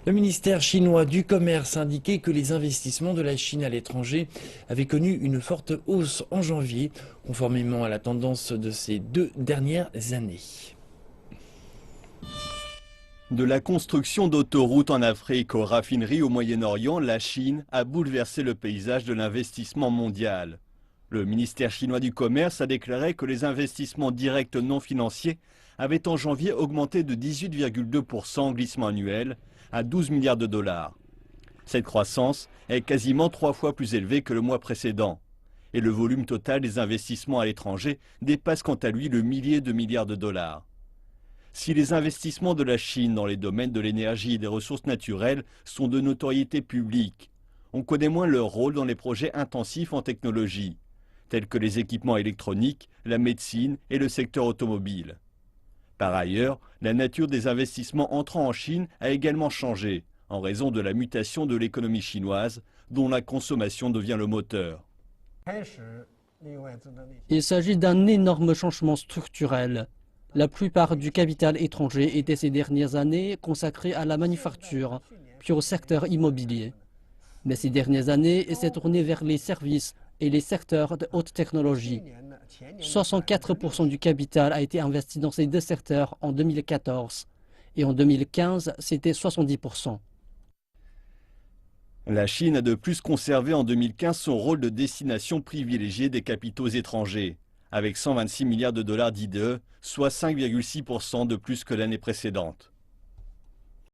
Le ministère chinois du Commerce a indiqué que les investissements de la Chine à l'étranger avaient connu une forte hausse en janvier, conformément à la tendance de ces 2 dernières années. De la construction d'autoroutes en Afrique aux raffineries au Moyen-Orient, la Chine a bouleversé le paysage de l'investissement mondial. Le ministère chinois du Commerce a déclaré que les investissements directs non financiers avaient en janvier augmenté de 18,2% en glissement annuel à 12 milliards de dollars. Cette croissance est quasiment 3 fois plus élevée que le mois précédent. Et le volume total des investissements à l'étranger dépasse quant à lui le millier de milliards de dollars. Si les investissements de la Chine dans les domaines de l'énergie et des ressources naturelles sont de notoriété publique, on connaît moins leur rôle dans les projets intensifs en technologie, tels que les équipements électroniques, la médecine et le secteur automobile. Par ailleurs, la nature des investissements entrant en Chine a également changé, en raison de la mutation de l'économie chinoise, dont la consommation devient le moteur. Il s'agit d'un énorme changement structurel. La plupart du capital étranger était ces dernières années consacré à la manufacture, puis au secteur immobilier. Mais ces dernières années, il s'est tourné vers les services et les secteurs de haute technologie. 64% du capital a été investi dans ces deux secteurs en 2014 et en 2015, c'était 70%. La Chine a de plus conservé en 2015 son rôle de destination privilégiée des capitaux étrangers, avec 126 milliards de dollars d'IDE, soit 5,6% de plus que l'année précédente.